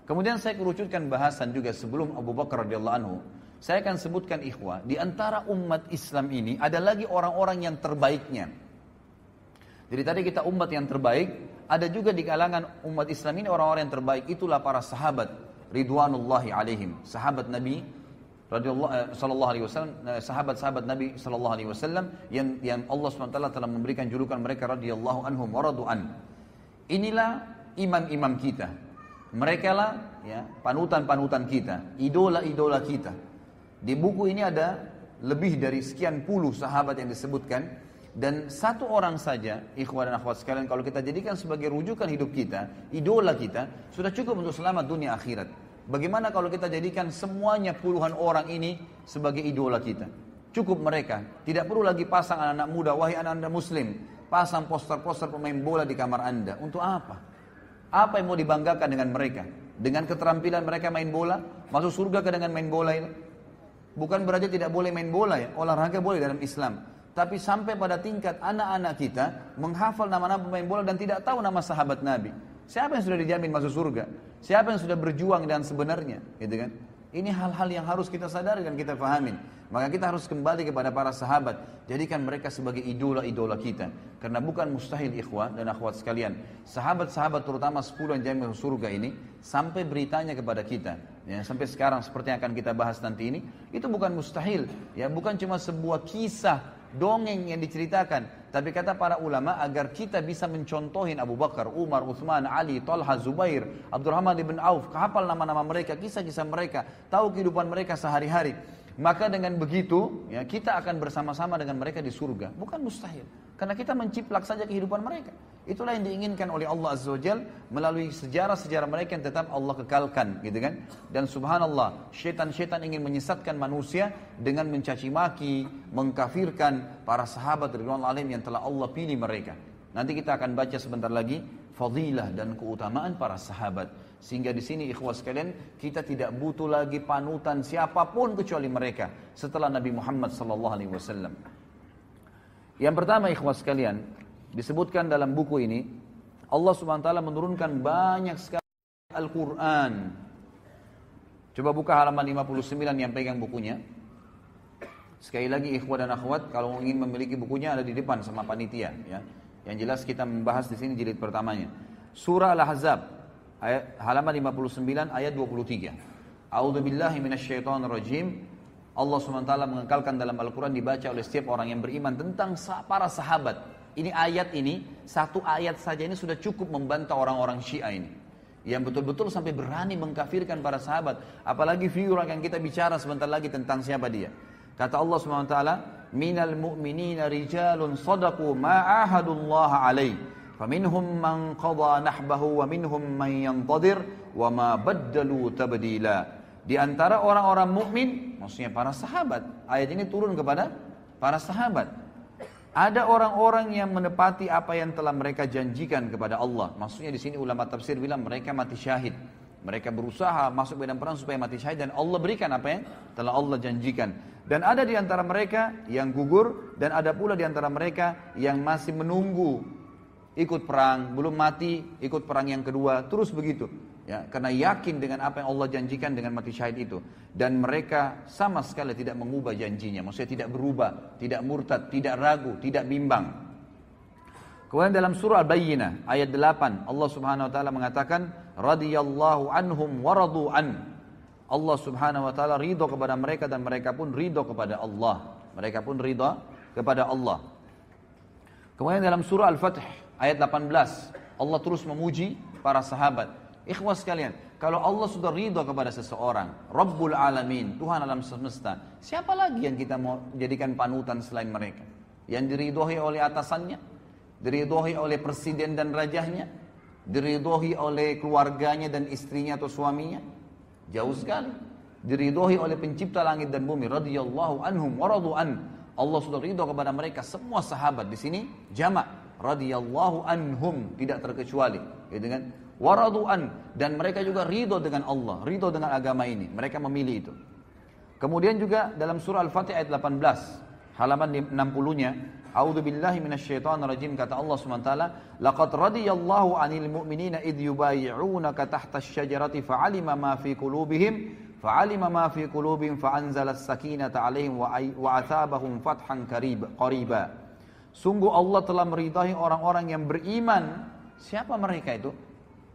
Kemudian saya kerucutkan bahasan juga sebelum Abu Bakar radhiyallahu anhu. Saya akan sebutkan ikhwah, di antara umat Islam ini ada lagi orang-orang yang terbaiknya. Jadi tadi kita umat yang terbaik, ada juga di kalangan umat Islam ini orang-orang yang terbaik. Itulah para sahabat ridwanullahi alaihim, sahabat Nabi sallallahu alaihi wasallam, sahabat-sahabat Nabi sallallahu alaihi wasallam yang Allah SWT telah memberikan julukan mereka radhiyallahu anhum wa radu'an. Inilah imam-imam kita. Mereka lah ya, panutan-panutan kita, idola-idola kita. Di buku ini ada lebih dari sekian puluh sahabat yang disebutkan, dan satu orang saja, ikhwan dan akhwat sekalian, kalau kita jadikan sebagai rujukan hidup kita, idola kita, sudah cukup untuk selamat dunia akhirat. Bagaimana kalau kita jadikan semuanya puluhan orang ini sebagai idola kita? Cukup mereka, tidak perlu lagi pasang anak-anak muda, wahai anak-anak muslim, pasang poster-poster pemain bola di kamar anda. Untuk apa? Apa yang mau dibanggakan dengan mereka? Dengan keterampilan mereka main bola? Masuk surga ke dengan main bola ini? Bukan berarti tidak boleh main bola ya, olahraga boleh dalam Islam. Tapi sampai pada tingkat anak-anak kita menghafal nama-nama pemain bola dan tidak tahu nama sahabat Nabi. Siapa yang sudah dijamin masuk surga? Siapa yang sudah berjuang dan sebenarnya? Gitu kan? Ini hal-hal yang harus kita sadari dan kita fahamin. Maka kita harus kembali kepada para sahabat. Jadikan mereka sebagai idola-idola kita. Karena bukan mustahil ikhwan dan akhwat sekalian. Sahabat-sahabat terutama 10 yang jamin masuk surga ini. Sampai beritanya kepada kita. Ya, sampai sekarang seperti yang akan kita bahas nanti ini. Itu bukan mustahil. Ya, bukan cuma sebuah kisah, dongeng yang diceritakan. Tapi kata para ulama agar kita bisa mencontohin Abu Bakar, Umar, Uthman, Ali, Talha, Zubair, Abdurrahman ibn Auf, hafal nama-nama mereka, kisah-kisah mereka, tahu kehidupan mereka sehari-hari. Maka dengan begitu ya, kita akan bersama-sama dengan mereka di surga. Bukan mustahil. Karena kita menciplak saja kehidupan mereka. Itulah yang diinginkan oleh Allah Azza wa Jalla melalui sejarah-sejarah mereka yang tetap Allah kekalkan, gitu kan? Dan subhanallah, syaitan-syaitan ingin menyesatkan manusia dengan mencaci maki, mengkafirkan para sahabat ridwanullah alaihim yang telah Allah pilih mereka. Nanti kita akan baca sebentar lagi fadilah dan keutamaan para sahabat. Sehingga di sini ikhwah sekalian, kita tidak butuh lagi panutan siapapun kecuali mereka setelah Nabi Muhammad sallallahu alaihi wasallam. Yang pertama ikhwah sekalian, disebutkan dalam buku ini, Allah Subhanahu wa taala menurunkan banyak sekali Al-Qur'an. Coba buka halaman 59 yang pegang bukunya. Sekali lagi ikhwah dan akhwat, kalau ingin memiliki bukunya ada di depan sama panitia ya. Yang jelas kita membahas di sini jilid pertamanya. Surah Al-Ahzab halaman 59 ayat 23. A'udzubillahi minasyaitonirrajim. Allah SWT mengekalkan dalam Al-Quran dibaca oleh setiap orang yang beriman tentang para sahabat. Ini ayat ini, satu ayat saja ini sudah cukup membantah orang-orang Syiah ini. Yang betul-betul sampai berani mengkafirkan para sahabat. Apalagi figur yang kita bicara sebentar lagi tentang siapa dia. Kata Allah SWT, minal mu'minina rijalun sadaqu ma'ahadullaha alaih. فَمِنْهُمْ مَنْ قَضَى نَحْبَهُ وَمِنْهُمْ مَنْ يَنْتَظِرُ وَمَا بَدَّلُوا تَبْدِيلًا. Di antara orang-orang mukmin, maksudnya para sahabat. Ayat ini turun kepada para sahabat. Ada orang-orang yang menepati apa yang telah mereka janjikan kepada Allah. Maksudnya di sini ulama tafsir bilang mereka mati syahid. Mereka berusaha masuk medan perang supaya mati syahid dan Allah berikan apa yang telah Allah janjikan. Dan ada di antara mereka yang gugur dan ada pula di antara mereka yang masih menunggu ikut perang, belum mati, ikut perang yang kedua, terus begitu. Ya, karena yakin dengan apa yang Allah janjikan dengan mati syahid itu. Dan mereka sama sekali tidak mengubah janjinya. Maksudnya tidak berubah, tidak murtad, tidak ragu, tidak bimbang. Kemudian dalam surah Al-Bayyinah, ayat 8, Allah subhanahu wa ta'ala mengatakan, radiyallahu anhum wa radu'an. Allah subhanahu wa ta'ala ridho kepada mereka dan mereka pun ridho kepada Allah. Mereka pun ridho kepada Allah. Kemudian dalam surah Al-Fatih, ayat 18, Allah terus memuji para sahabat. Ikhwah sekalian, kalau Allah sudah ridha kepada seseorang, Rabbul Alamin, Tuhan alam semesta, siapa lagi yang kita mau jadikan panutan selain mereka? Yang diridhoi oleh atasannya, diridhoi oleh presiden dan rajahnya, diridhoi oleh keluarganya dan istrinya atau suaminya? Jauh sekali. Diridhoi oleh pencipta langit dan bumi, radhiyallahu anhum wa radu'an. Allah sudah ridha kepada mereka, semua sahabat. Di sini jamak, radhiyallahu anhum, tidak terkecuali, gitu kan? Waradu'an, dan mereka juga ridho dengan Allah, ridho dengan agama ini, mereka memilih itu. Kemudian juga dalam surah Al-Fatih ayat 18, halaman 60-nya, A'udzu billahi minasyaitonir rajim, kata Allah SWT, laqad radiyallahu 'anil mu'minina id yubayyi'unaka tahta asy-syajarati fa'alima ma fi qulubihim fa'anzalas sakinata 'alaihim wa atsabahum fathan qariba. Sungguh Allah telah meridai orang-orang yang beriman. Siapa mereka itu?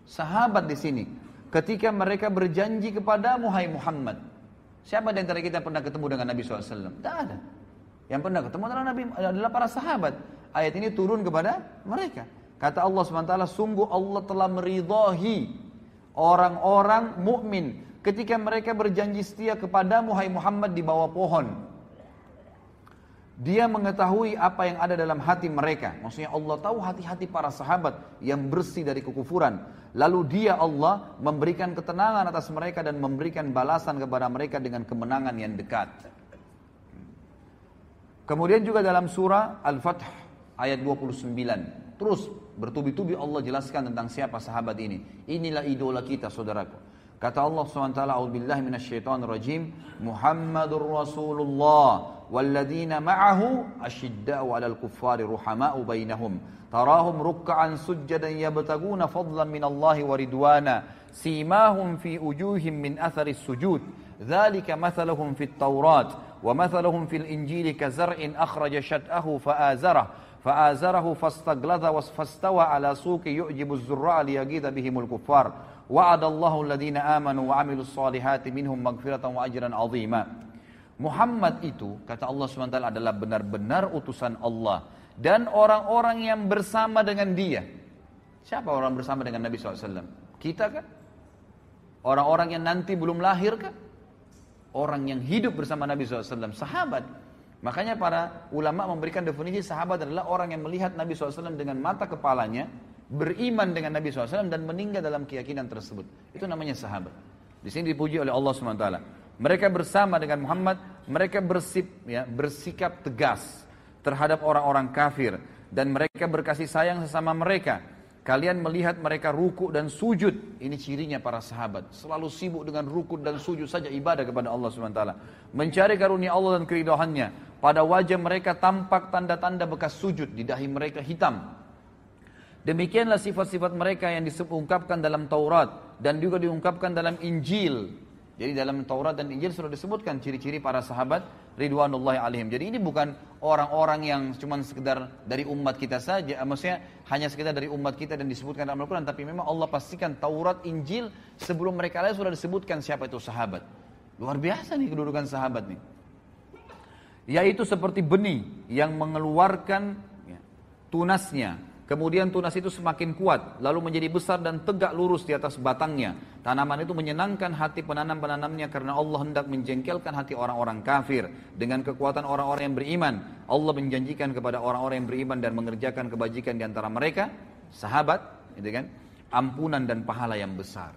Sahabat di sini. Ketika mereka berjanji kepadamu, hai Muhammad. Siapa di antara kita pernah ketemu dengan Nabi SAW? Tidak ada. Yang pernah ketemu adalah para sahabat. Ayat ini turun kepada mereka. Kata Allah SWT, sungguh Allah telah meridai orang-orang mukmin ketika mereka berjanji setia kepadamu, hai Muhammad, di bawah pohon. Dia mengetahui apa yang ada dalam hati mereka. Maksudnya Allah tahu hati-hati para sahabat yang bersih dari kekufuran. Lalu dia, Allah, memberikan ketenangan atas mereka dan memberikan balasan kepada mereka dengan kemenangan yang dekat. Kemudian juga dalam surah Al-Fath ayat 29. Terus bertubi-tubi Allah jelaskan tentang siapa sahabat ini. Inilah idola kita, saudaraku. Kata Allah SWT, a'udzubillahi minasyaitonirrajim, Muhammadur Rasulullah walladzina ma'ahu asyidda'u 'alal kuffari ruhama'u bainahum tarahum ruk'an sujjadan yabtaguna fadlan minallahi wa ridwana simahum fi wujuhihim min atharis sujud dzalika mathaluhum fit taurat ومثلهم في الإنجيل كزرع أخرج شطأه فآزره فاستغلظ فاستوى على سوقه يعجب الزراع ليغيظ بهم الكفار وعد الله الذين آمنوا وعملوا الصالحات منهم مغفرة وأجرا عظيما. Muhammad itu, kata Allah SWT, adalah benar-benar utusan Allah dan orang-orang yang bersama dengan dia. Siapa orang bersama dengan Nabi SAW? Kita kan? Orang-orang yang nanti belum lahir kan? Orang yang hidup bersama Nabi SAW, sahabat. Makanya para ulama memberikan definisi sahabat adalah orang yang melihat Nabi SAW dengan mata kepalanya, beriman dengan Nabi SAW dan meninggal dalam keyakinan tersebut. Itu namanya sahabat. Di sini dipuji oleh Allah SWT. Mereka bersama dengan Muhammad, mereka bersikap tegas terhadap orang-orang kafir dan mereka berkasih sayang sesama mereka. Kalian melihat mereka ruku dan sujud. Ini cirinya para sahabat. Selalu sibuk dengan ruku dan sujud saja, ibadah kepada Allah SWT. Mencari karunia Allah dan keridhaannya. Pada wajah mereka tampak tanda-tanda bekas sujud. Di dahi mereka hitam. Demikianlah sifat-sifat mereka yang diungkapkan dalam Taurat. Dan juga diungkapkan dalam Injil. Jadi dalam Taurat dan Injil sudah disebutkan ciri-ciri para sahabat ridwanullahi alaihim. Jadi ini bukan orang-orang yang cuma sekedar dari umat kita saja, maksudnya hanya sekedar dari umat kita dan disebutkan dalam Al-Quran, tapi memang Allah pastikan Taurat, Injil sebelum mereka lahir sudah disebutkan siapa itu sahabat. Luar biasa nih kedudukan sahabat nih. Yaitu seperti benih yang mengeluarkan tunasnya. Kemudian tunas itu semakin kuat, lalu menjadi besar dan tegak lurus di atas batangnya. Tanaman itu menyenangkan hati penanam-penanamnya karena Allah hendak menjengkelkan hati orang-orang kafir. Dengan kekuatan orang-orang yang beriman, Allah menjanjikan kepada orang-orang yang beriman dan mengerjakan kebajikan di antara mereka, sahabat, gitu kan, ampunan dan pahala yang besar.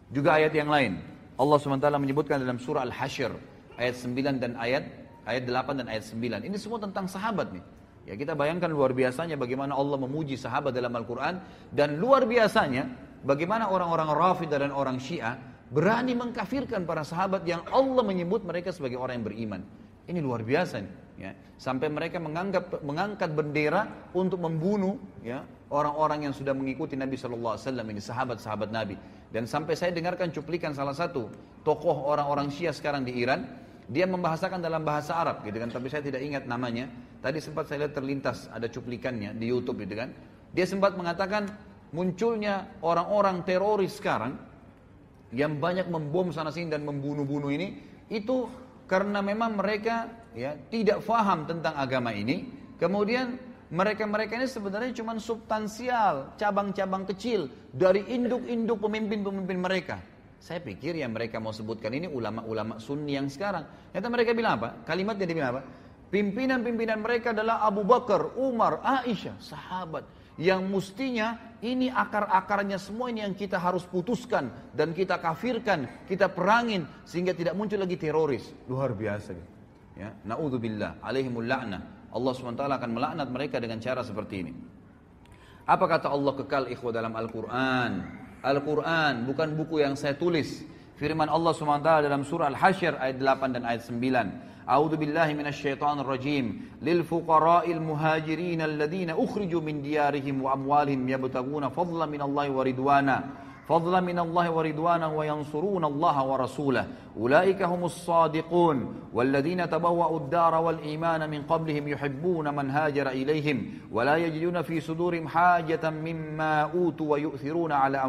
Juga ayat yang lain, Allah SWT menyebutkan dalam surah Al-Hasyr, ayat 9 dan ayat 8 dan ayat 9. Ini semua tentang sahabat nih. Ya, kita bayangkan luar biasanya bagaimana Allah memuji sahabat dalam Al-Quran. Dan luar biasanya bagaimana orang-orang Rafidah dan orang Syiah berani mengkafirkan para sahabat yang Allah menyebut mereka sebagai orang yang beriman. Ini luar biasa nih, ya. Sampai mereka mengangkat bendera untuk membunuh, ya, orang-orang yang sudah mengikuti Nabi SAW, ini sahabat-sahabat Nabi. Dan sampai saya dengarkan cuplikan salah satu tokoh orang-orang Syiah sekarang di Iran. Dia membahasakan dalam bahasa Arab, gitu kan, tapi saya tidak ingat namanya. Tadi sempat saya lihat terlintas ada cuplikannya di YouTube, gitu kan. Dia sempat mengatakan munculnya orang-orang teroris sekarang yang banyak membom sana sini dan membunuh-bunuh ini itu karena memang mereka, ya, tidak faham tentang agama ini. Kemudian mereka-mereka ini sebenarnya cuma substansial, cabang-cabang kecil dari induk-induk pemimpin-pemimpin mereka. Saya pikir yang mereka mau sebutkan ini ulama-ulama sunni yang sekarang. Ternyata mereka bilang apa? Kalimatnya dia bilang apa? Pimpinan-pimpinan mereka adalah Abu Bakar, Umar, Aisyah, sahabat. Yang mestinya ini akar-akarnya semua ini yang kita harus putuskan. Dan kita kafirkan, kita perangin. Sehingga tidak muncul lagi teroris. Luar biasa. Ya, na'udzubillah, alaihimul la'nah. Allah SWT akan melaknat mereka dengan cara seperti ini. Apa kata Allah kekal ikhwah dalam Al-Quran? Al-Quran bukan buku yang saya tulis. Firman Allah SWT dalam surah Al-Hasyr ayat 8 dan ayat 9. A'udzu billahi minasyaitonir rajim. Lil fuqara'il muhajirin alladziina ukhriju min diyarihim wa amwalihim yabtaguna fadlan minallahi wa ridwana. فضلا من الله ورضوانا وينصرون الله ورسوله أولئك هم الصادقون والذين تبوأوا الدار والإيمان من قبلهم يحبون من هاجر إليهم ولا يجدون في صدورهم حاجة مما أوتوا ويؤثرون على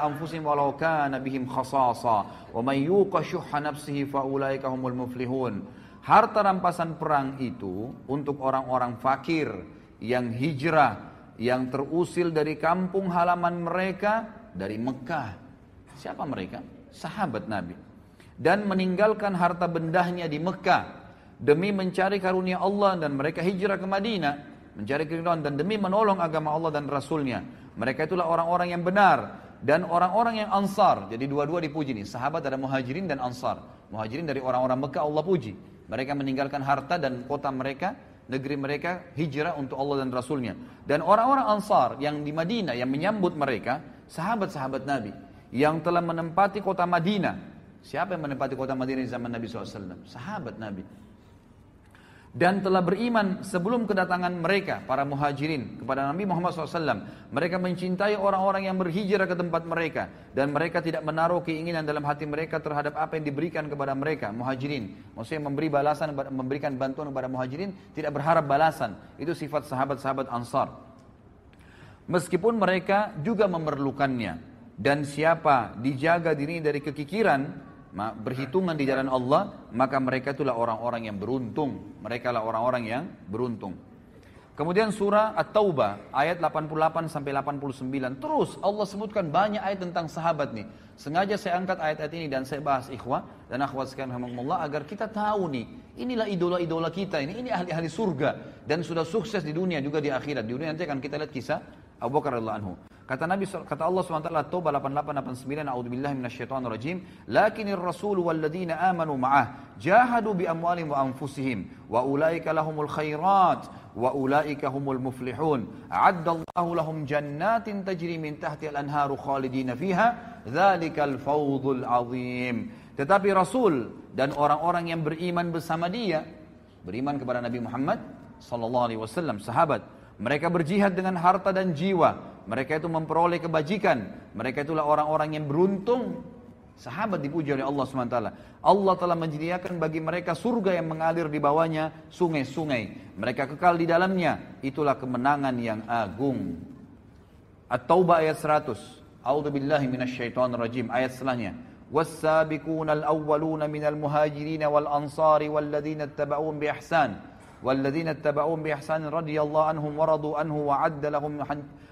أنفسهم ولو كان بهم خصاصة ومن يوق شح نفسه فأولئك هم المفلحون. Harta rampasan perang itu untuk orang-orang fakir yang hijrah, yang terusil dari kampung halaman mereka dari Mekah. Siapa mereka? Sahabat Nabi. Dan meninggalkan harta bendahnya di Mekah demi mencari karunia Allah, dan mereka hijrah ke Madinah mencari keridhaan dan demi menolong agama Allah dan Rasulnya. Mereka itulah orang-orang yang benar dan orang-orang yang Ansar. Jadi dua-dua dipuji nih. Sahabat ada Muhajirin dan Ansar. Muhajirin dari orang-orang Mekah Allah puji. Mereka meninggalkan harta dan kota mereka, negeri mereka, hijrah untuk Allah dan Rasulnya. Dan orang-orang Ansar yang di Madinah yang menyambut mereka, sahabat-sahabat Nabi yang telah menempati kota Madinah. Siapa yang menempati kota Madinah di zaman Nabi SAW? Sahabat Nabi. Dan telah beriman sebelum kedatangan mereka, para muhajirin, kepada Nabi Muhammad SAW. Mereka mencintai orang-orang yang berhijrah ke tempat mereka. Dan mereka tidak menaruh keinginan dalam hati mereka terhadap apa yang diberikan kepada mereka, muhajirin. Maksudnya memberi balasan, memberikan bantuan kepada muhajirin, tidak berharap balasan. Itu sifat sahabat-sahabat Ansar. Meskipun mereka juga memerlukannya. Dan siapa dijaga diri dari kekikiran, berhitungan di jalan Allah, maka mereka itulah orang-orang yang beruntung. Mereka lah orang-orang yang beruntung. Kemudian surah At-Taubah ayat 88 sampai 89. Terus Allah sebutkan banyak ayat tentang sahabat nih. Sengaja saya angkat ayat-ayat ini dan saya bahas ikhwah dan akhwat sekalian rahimakumullah agar kita tahu nih, inilah idola-idola kita ini ahli-ahli surga dan sudah sukses di dunia juga di akhirat. Di dunia nanti akan kita lihat kisah Abu Bakar radhiyallahu anhu. Kata Allah SWT, Taubah 88-89, A'udzubillahi minasyaitonir rajim, lakinir rasul walladzina amanu ma'ah jahadu bi amwalihim wa anfusihim wa ulaika lahumul khairat wa ulaika humul muflihun. A'addallahu lahum jannatin tajri min tahtiha al-anharu khalidina fiha, dzalikal fawzul azim. Tetapi Rasul dan orang-orang yang beriman bersama dia, beriman kepada Nabi Muhammad sallallahu alaihi wasallam, sahabat, mereka berjihad dengan harta dan jiwa. Mereka itu memperoleh kebajikan. Mereka itulah orang-orang yang beruntung. Sahabat dipuji oleh Allah SWT. Allah telah menyediakan bagi mereka surga yang mengalir di bawahnya sungai-sungai. Mereka kekal di dalamnya. Itulah kemenangan yang agung. At-Taubah ayat 100. A'udzubillahi minasyaitonir rajim. Ayat setelahnya. Was-sabiqunal awwaluna minal muhajirin wal ansari walladzina ittaba'uhum bi ihsan. Walladzina ittaba'uhum bi ihsan radhiyallahu anhum wa radu anhu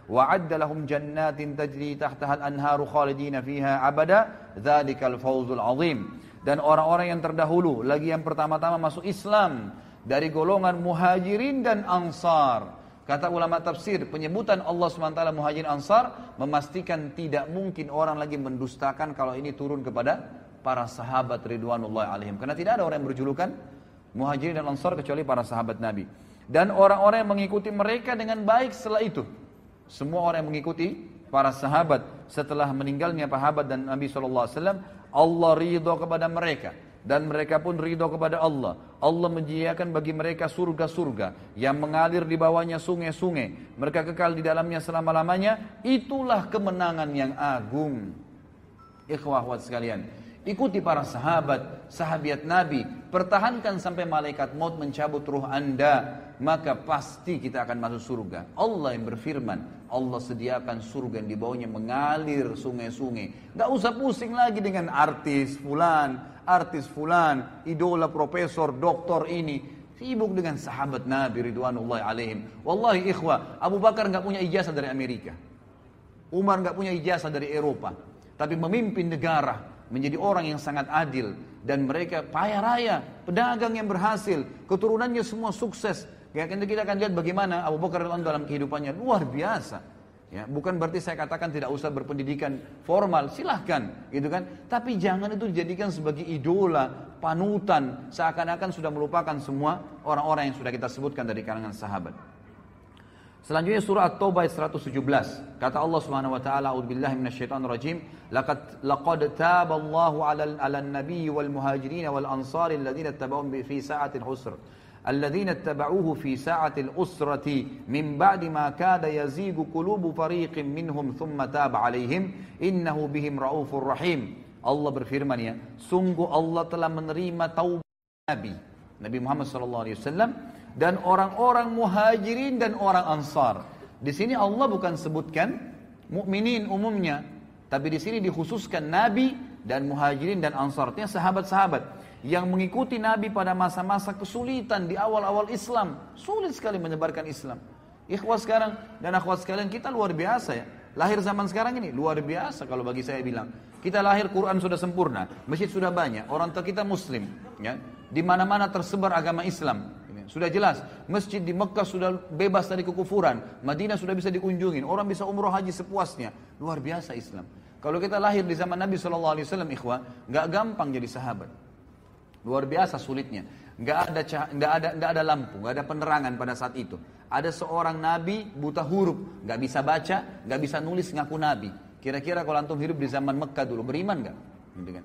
وعد لهم جنات تجري تحتها الأنهار خالدين فيها أبدا ذلك الفوز العظيم. Dan orang-orang yang terdahulu, lagi yang pertama-tama masuk Islam dari golongan muhajirin dan ansar. Kata ulama tafsir, penyebutan Allah SWT muhajirin ansar memastikan tidak mungkin orang lagi mendustakan kalau ini turun kepada para sahabat ridwanullah alaihim. Karena tidak ada orang yang berjulukan muhajirin dan ansar kecuali para sahabat Nabi. Dan orang-orang yang mengikuti mereka dengan baik setelah itu. Semua orang yang mengikuti para sahabat setelah meninggalnya sahabat dan Nabi SAW, Allah ridho kepada mereka dan mereka pun ridho kepada Allah. Allah menyediakan bagi mereka surga-surga yang mengalir di bawahnya sungai-sungai. Mereka kekal di dalamnya selama-lamanya. Itulah kemenangan yang agung. Ikhwah akhwat sekalian, ikuti para sahabat, sahabiat Nabi, pertahankan sampai malaikat maut mencabut ruh Anda, maka pasti kita akan masuk surga. Allah yang berfirman, Allah sediakan surga yang di bawahnya mengalir sungai-sungai. Gak usah pusing lagi dengan artis fulan, idola profesor, doktor ini. Sibuk dengan sahabat Nabi ridwanullahi alaihim. Wallahi ikhwah, Abu Bakar gak punya ijazah dari Amerika. Umar gak punya ijazah dari Eropa. Tapi memimpin negara, menjadi orang yang sangat adil. Dan mereka kaya raya, pedagang yang berhasil, keturunannya semua sukses. Kita akan lihat bagaimana Abu Bakar dalam kehidupannya luar biasa. Ya, bukan berarti saya katakan tidak usah berpendidikan formal, silahkan, gitu kan. Tapi jangan itu dijadikan sebagai idola, panutan, seakan-akan sudah melupakan semua orang-orang yang sudah kita sebutkan dari kalangan sahabat. Selanjutnya surah At-Taubah ayat 117. Kata Allah Subhanahu wa taala, "A'udzubillahi minasyaitonir rajim. Laqad taballahu 'alan nabiyyi wal muhajirin wal ansari alladziina ittaba'uhum fi sa'atil usr. Alladziina ittaba'uhu fi sa'atil usrati min ba'di ma kada yazigu qulubu fariqin minhum thumma taba 'alaihim innahu bihim raufur rahim." Allah berfirman, ya, sungguh Allah telah menerima taubat Nabi Muhammad SAW dan orang-orang muhajirin dan orang ansar. Di sini Allah bukan sebutkan mukminin umumnya, tapi di sini dikhususkan Nabi dan muhajirin dan ansar. Artinya sahabat-sahabat yang mengikuti Nabi pada masa-masa kesulitan di awal-awal Islam. Sulit sekali menyebarkan Islam. Ikhwah sekarang dan akhwat sekalian, kita luar biasa ya. Lahir zaman sekarang ini luar biasa kalau bagi saya bilang. Kita lahir Quran sudah sempurna, masjid sudah banyak, orang tua kita muslim, ya. Di mana-mana tersebar agama Islam. Sudah jelas, masjid di Mekah sudah bebas dari kekufuran, Madinah sudah bisa dikunjungin, orang bisa umroh haji sepuasnya. Luar biasa Islam. Kalau kita lahir di zaman Nabi SAW, ikhwah, nggak gampang jadi sahabat. Luar biasa sulitnya. Nggak ada lampu, nggak ada penerangan pada saat itu. Ada seorang nabi buta huruf, nggak bisa baca, nggak bisa nulis, ngaku nabi. Kira-kira kalau antum hidup di zaman Mekah dulu, beriman nggak? Gitu kan?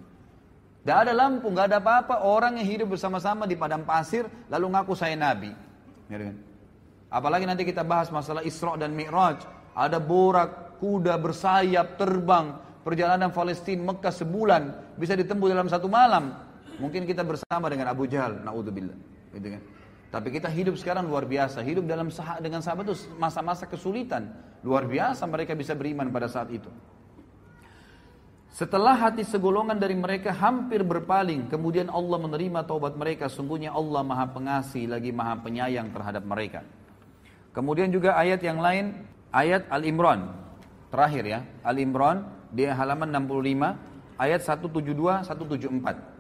Nggak ada lampu, nggak ada apa-apa. Orang yang hidup bersama-sama di padang pasir, lalu ngaku saya nabi. Gitu kan? Apalagi nanti kita bahas masalah Isra dan Mi'raj. Ada borak, kuda bersayap, terbang, perjalanan Palestina Mekah sebulan bisa ditempuh dalam satu malam. Mungkin kita bersama dengan Abu Jahal, na'udzubillah, gitu kan. Tapi kita hidup sekarang luar biasa, hidup dengan sahabat itu masa-masa kesulitan, luar biasa mereka bisa beriman pada saat itu. Setelah hati segolongan dari mereka hampir berpaling, kemudian Allah menerima taubat mereka, sungguhnya Allah Maha Pengasih lagi Maha Penyayang terhadap mereka. Kemudian juga ayat yang lain, ayat Al-Imran, terakhir ya, Al-Imran di halaman 65, ayat 172, 174.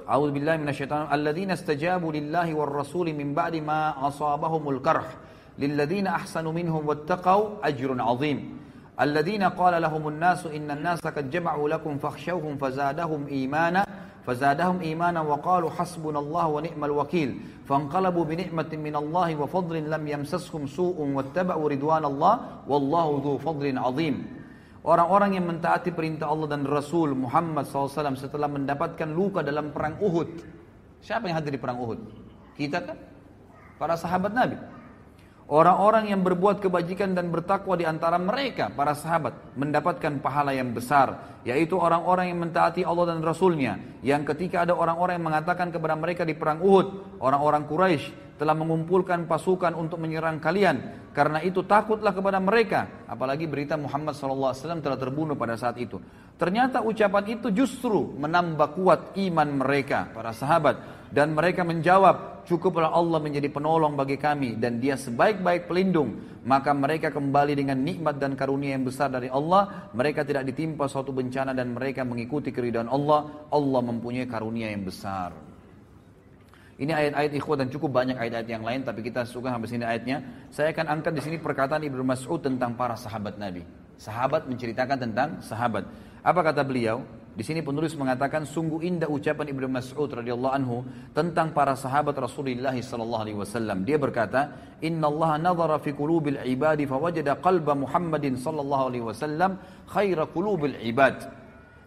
A'udzu billahi minasyaitonir rajim. Alladzina istajabu lillahi war rasuli min ba'di ma asabahumul qarh lilladzina ahsanu minhum wattaqau ajrun 'adzim. Alladzina qala lahumun nasu innan nasa qad jama'u lakum fakhshawhum fazadahum imana wa qalu hasbunallahu wa ni'mal wakeel. Fanqalabu bi ni'matin minallahi wa fadlin lam yamsashum su'un wattaba'u ridwanallahi wallahu dzu fadlin 'adzim. Orang-orang yang mentaati perintah Allah dan Rasul Muhammad SAW setelah mendapatkan luka dalam perang Uhud. Siapa yang hadir di perang Uhud? Kita kan? Para sahabat Nabi. Orang-orang yang berbuat kebajikan dan bertakwa di antara mereka, para sahabat, mendapatkan pahala yang besar. Yaitu orang-orang yang mentaati Allah dan Rasulnya. Yang ketika ada orang-orang yang mengatakan kepada mereka di perang Uhud, orang-orang Quraisy telah mengumpulkan pasukan untuk menyerang kalian. Karena itu takutlah kepada mereka. Apalagi berita Muhammad SAW telah terbunuh pada saat itu. Ternyata ucapan itu justru menambah kuat iman mereka, para sahabat. Dan mereka menjawab, cukuplah Allah menjadi penolong bagi kami dan dia sebaik-baik pelindung. Maka mereka kembali dengan nikmat dan karunia yang besar dari Allah. Mereka tidak ditimpa suatu bencana dan mereka mengikuti keridhaan Allah. Allah mempunyai karunia yang besar. Ini ayat-ayat ikhwah dan cukup banyak ayat-ayat yang lain, tapi kita suka sampai sini ayatnya. Saya akan angkat di sini perkataan Ibnu Mas'ud tentang para sahabat Nabi. Sahabat menceritakan tentang sahabat. Apa kata beliau? Di sini penulis mengatakan sungguh indah ucapan Ibnu Mas'ud radhiyallahu anhu tentang para sahabat Rasulullah sallallahu alaihi wasallam. Dia berkata, "Inna Allah nadhara fi qulubil ibadi fawajada qalba Muhammadin sallallahu alaihi wasallam khaira qulubil ibad.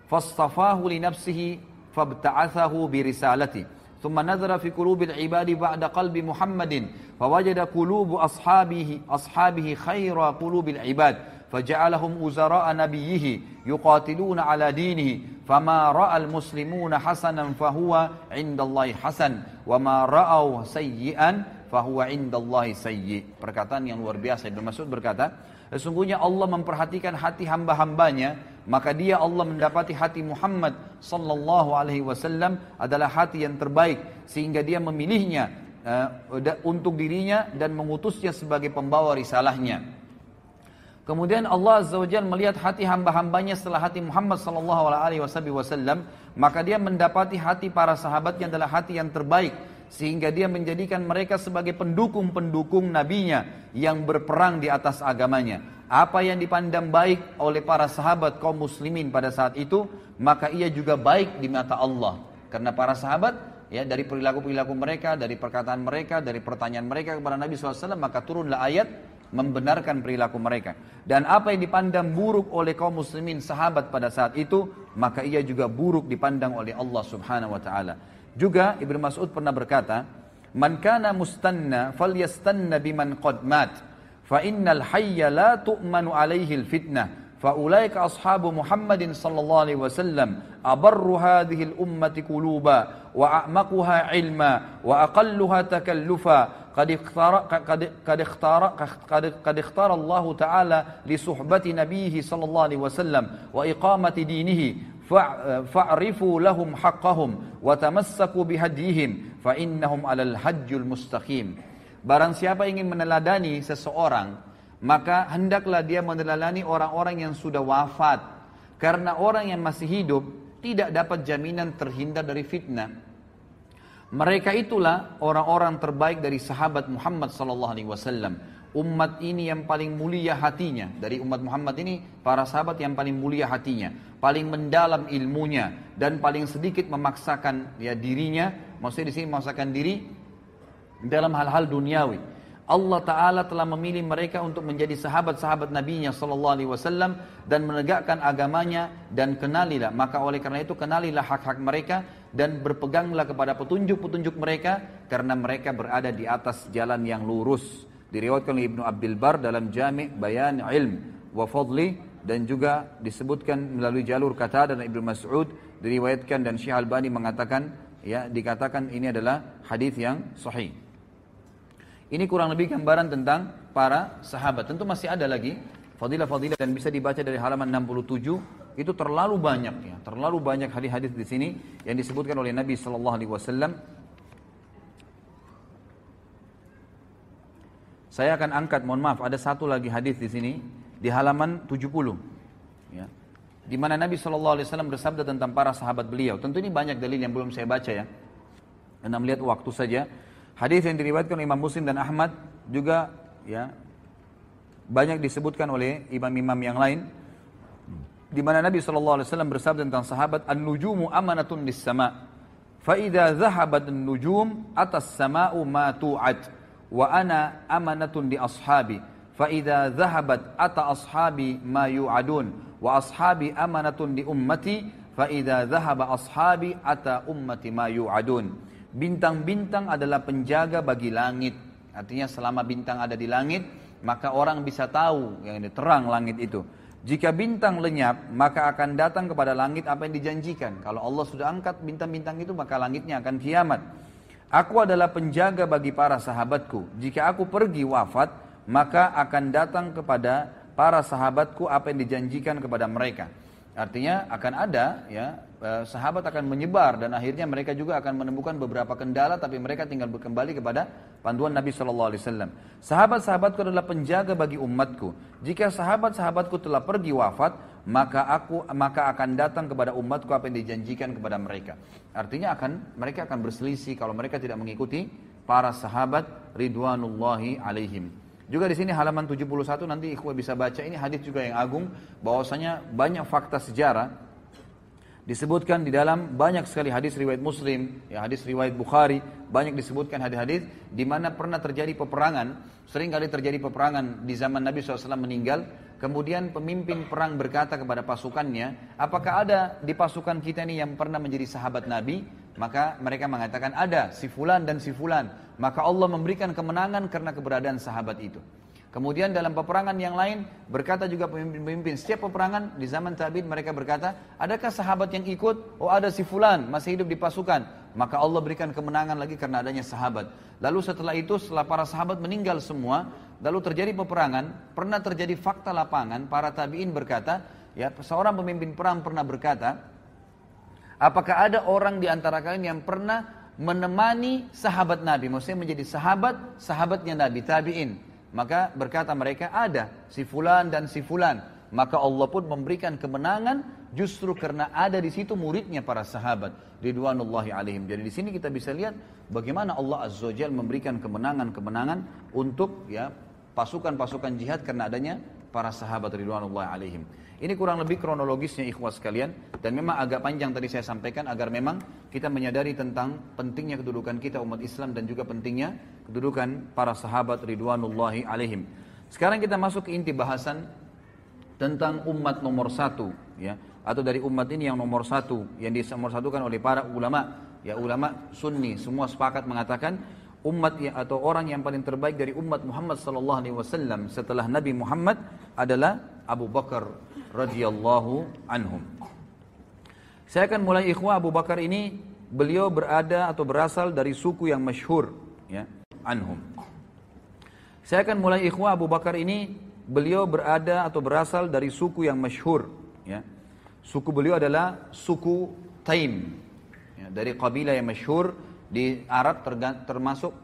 Fastafahu li nafsihi fabta'athahu bi risalati. Thumma nadhara fi qulubil ibadi ba'da qalbi Muhammadin fawajada qulubu ashabihi khaira qulubil ibad." فجعلهم وزراء نبيه يقاتلون على دينه فما رأى المسلمون حسنا فهو عند الله حسن وما رأوا سيئا فهو عند الله سيء. Perkataan yang luar biasa. Ibnu Mas'ud berkata, sesungguhnya Allah memperhatikan hati hamba-hambanya, maka dia Allah mendapati hati Muhammad sallallahu alaihi wasallam adalah hati yang terbaik sehingga dia memilihnya untuk dirinya dan mengutusnya sebagai pembawa risalahnya. Kemudian Allah Azza wa Jalla melihat hati hamba-hambanya setelah hati Muhammad sallallahu alaihi wasallam, maka dia mendapati hati para sahabatnya adalah hati yang terbaik sehingga dia menjadikan mereka sebagai pendukung-pendukung nabinya yang berperang di atas agamanya. Apa yang dipandang baik oleh para sahabat kaum muslimin pada saat itu, maka ia juga baik di mata Allah. Karena para sahabat, ya, dari perilaku-perilaku mereka, dari perkataan mereka, dari pertanyaan mereka kepada Nabi SAW, maka turunlah ayat membenarkan perilaku mereka. Dan apa yang dipandang buruk oleh kaum muslimin sahabat pada saat itu, maka ia juga buruk dipandang oleh Allah Subhanahu wa taala. Juga Ibnu Mas'ud pernah berkata, "Man kana mustanna falyastanna biman qad mat, fa innal hayya la tu'manu alaihi al-fitnah." فأولئك أصحاب محمد صلى الله عليه وسلم أبر هذه الأمة قلوبا وأعمقها علما وأقلها تكلفا قد اختار الله تعالى لصحبة نبيه صلى الله عليه وسلم وإقامة دينه فاعرفوا لهم حقهم وتمسكوا بهديهم فإنهم على الحج المستقيم. Barang siapa ingin meneladani seseorang, maka hendaklah dia meneladani orang-orang yang sudah wafat. Karena orang yang masih hidup tidak dapat jaminan terhindar dari fitnah. Mereka itulah orang-orang terbaik dari sahabat Muhammad SAW. Umat ini yang paling mulia hatinya. Dari umat Muhammad ini, para sahabat yang paling mulia hatinya, paling mendalam ilmunya, dan paling sedikit memaksakan dirinya. Maksudnya di sini memaksakan diri dalam hal-hal duniawi. Allah Ta'ala telah memilih mereka untuk menjadi sahabat-sahabat Nabi-Nya SAW dan menegakkan agamanya, dan kenalilah. Maka oleh karena itu kenalilah hak-hak mereka dan berpeganglah kepada petunjuk-petunjuk mereka, karena mereka berada di atas jalan yang lurus. Diriwayatkan oleh Ibnu Abdul Bar dalam Jami' Bayan Ilm wa Fadli, dan juga disebutkan melalui jalur Qatadah dan Ibnu Mas'ud, diriwayatkan, dan Syekh Albani mengatakan, dikatakan ini adalah hadis yang sahih. Ini kurang lebih gambaran tentang para sahabat. Tentu masih ada lagi fadilah-fadilah dan bisa dibaca dari halaman 67. Itu terlalu banyak ya, terlalu banyak hadis-hadis di sini yang disebutkan oleh Nabi sallallahu alaihi wasallam. Saya akan angkat, mohon maaf, ada satu lagi hadis di sini di halaman 70. Ya. Di mana Nabi sallallahu alaihi wasallam bersabda tentang para sahabat beliau. Tentu ini banyak dalil yang belum saya baca ya. Karena melihat waktu saja. Hadis yang diriwayatkan oleh Imam Muslim dan Ahmad juga banyak disebutkan oleh imam-imam yang lain, di mana Nabi SAW bersabda tentang sahabat, "An-nujumu amanatun lis-sama, fa idza dhahabat an-nujum atas sama'u ma tu'ad, wa ana amanatun li ashabi, fa idza dhahabat ata ashabi ma yu'adun, wa ashabi amanatun li ummati, fa idza dhahaba ashabi ata ummati ma yu'adun." Bintang-bintang adalah penjaga bagi langit. Artinya selama bintang ada di langit, maka orang bisa tahu yang ini terang langit itu. Jika bintang lenyap, maka akan datang kepada langit apa yang dijanjikan. Kalau Allah sudah angkat bintang-bintang itu, maka langitnya akan kiamat. Aku adalah penjaga bagi para sahabatku. Jika aku pergi wafat, maka akan datang kepada para sahabatku apa yang dijanjikan kepada mereka. Artinya akan ada sahabat akan menyebar, dan akhirnya mereka juga akan menemukan beberapa kendala, tapi mereka tinggal kembali kepada panduan Nabi SAW. Sahabat-sahabatku adalah penjaga bagi umatku. Jika sahabat-sahabatku telah pergi wafat, maka akan datang kepada umatku apa yang dijanjikan kepada mereka. Artinya mereka akan berselisih kalau mereka tidak mengikuti para sahabat ridwanullahi alaihim. Juga di sini halaman 71 nanti ikhwah bisa baca, ini hadis juga yang agung, bahwasanya banyak fakta sejarah disebutkan di dalam banyak sekali hadis riwayat Muslim, hadis riwayat Bukhari, banyak disebutkan hadis-hadis di mana pernah terjadi peperangan. Sering kali terjadi peperangan di zaman Nabi SAW meninggal, kemudian pemimpin perang berkata kepada pasukannya, apakah ada di pasukan kita ini yang pernah menjadi sahabat Nabi? Maka mereka mengatakan ada, si fulan dan si fulan. Maka Allah memberikan kemenangan karena keberadaan sahabat itu. Kemudian dalam peperangan yang lain berkata juga pemimpin-pemimpin, setiap peperangan di zaman tabi'in mereka berkata, adakah sahabat yang ikut? Oh ada si fulan masih hidup di pasukan. Maka Allah berikan kemenangan lagi karena adanya sahabat. Lalu setelah itu, setelah para sahabat meninggal semua, lalu terjadi peperangan, pernah terjadi fakta lapangan, para tabi'in berkata, seorang pemimpin perang pernah berkata, apakah ada orang di antara kalian yang pernah menemani sahabat Nabi? Maksudnya menjadi sahabatnya Nabi, tabi'in. Maka berkata mereka, ada si fulan dan si fulan. Maka Allah pun memberikan kemenangan justru karena ada di situ muridnya para sahabat ridwanullahi alaihim. Jadi di sini kita bisa lihat bagaimana Allah Azza wa Jalla memberikan kemenangan-kemenangan untuk pasukan-pasukan jihad karena adanya para sahabat ridwanullahi alaihim. Ini kurang lebih kronologisnya ikhwas sekalian, dan memang agak panjang tadi saya sampaikan agar memang kita menyadari tentang pentingnya kedudukan kita umat Islam dan juga pentingnya kedudukan para sahabat ridwanullahi alaihim. Sekarang kita masuk ke inti bahasan tentang umat nomor satu, ya, atau dari umat ini yang nomor satu, yang dinomorsatukan oleh para ulama, ya ulama Sunni, semua sepakat mengatakan umat atau orang yang paling terbaik dari umat Muhammad sallallahu alaihi wasallam setelah Nabi Muhammad adalah Abu Bakar radhiyallahu anhum. Saya akan mulai ikhwah. Abu Bakar ini beliau berada atau berasal dari suku yang masyhur, ya, anhum. Saya akan mulai ikhwah. Abu Bakar ini beliau berada atau berasal dari suku yang masyhur, ya. Suku beliau adalah suku Taim, ya, dari kabilah yang masyhur di Arab, termasuk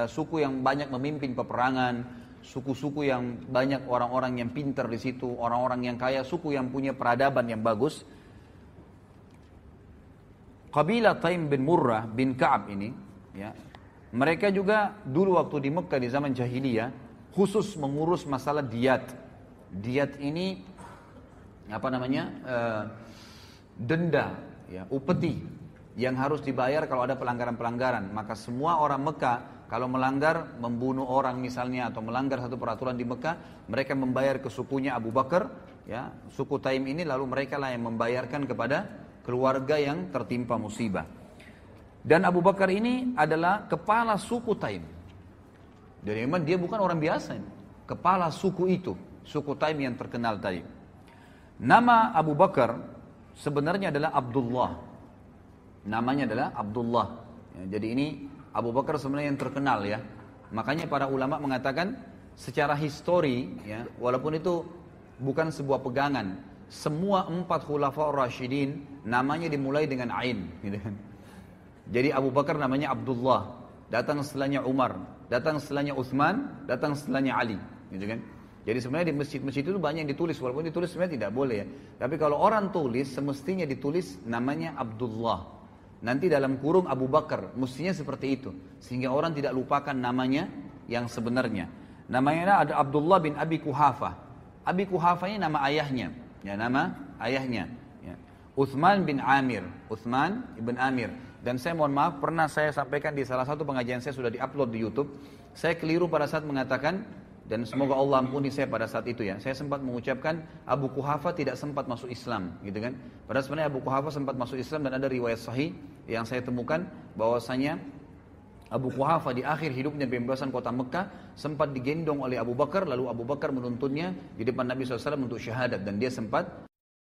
suku yang banyak memimpin peperangan, suku-suku yang banyak orang-orang yang pintar di situ, orang-orang yang kaya, suku yang punya peradaban yang bagus. Kabilah Taim bin Murrah bin Ka'ab ini, ya, mereka juga dulu waktu di Mekah di zaman jahiliyah khusus mengurus masalah diat. Diat ini apa namanya? Denda, ya, upeti yang harus dibayar kalau ada pelanggaran-pelanggaran. Maka semua orang Mekah kalau melanggar, membunuh orang misalnya atau melanggar satu peraturan di Mekah, mereka membayar ke sukunya Abu Bakar, ya, suku Taim ini, lalu mereka lah yang membayarkan kepada keluarga yang tertimpa musibah. Dan Abu Bakar ini adalah kepala suku Taim. Jadi memang dia bukan orang biasa ini. Kepala suku itu, suku Taim yang terkenal tadi. Nama Abu Bakar sebenarnya adalah Abdullah. Namanya adalah Abdullah. Ya, jadi ini Abu Bakar sebenarnya yang terkenal, ya. Makanya para ulama mengatakan secara histori, ya, walaupun itu bukan sebuah pegangan, semua 4 khulafaur rasyidin namanya dimulai dengan Ain, gitu kan. Jadi Abu Bakar namanya Abdullah, datang setelahnya Umar, datang setelahnya Utsman, datang setelahnya Ali, gitu kan. Jadi sebenarnya di masjid-masjid itu banyak yang ditulis, walaupun ditulis sebenarnya tidak boleh, ya. Tapi kalau orang tulis, semestinya ditulis namanya Abdullah. Nanti dalam kurung Abu Bakar, mestinya seperti itu, sehingga orang tidak lupakan namanya yang sebenarnya. Namanya ada Abdullah bin Abi Kuhafah. Abi Kuhafah ini nama ayahnya, ya, nama ayahnya, ya. Utsman bin Amir, Utsman ibn Amir. Dan saya mohon maaf, pernah saya sampaikan di salah satu pengajian saya, sudah diupload di YouTube. Saya keliru pada saat mengatakan, dan semoga Allah ampuni saya pada saat itu, ya. Saya sempat mengucapkan Abu Kuhafah tidak sempat masuk Islam, gitu kan. Padahal sebenarnya Abu Kuhafah sempat masuk Islam, dan ada riwayat sahih yang saya temukan bahwasanya Abu Kuhafah di akhir hidupnya pembebasan kota Mekah sempat digendong oleh Abu Bakar, lalu Abu Bakar menuntunnya di depan Nabi SAW untuk syahadat, dan dia sempat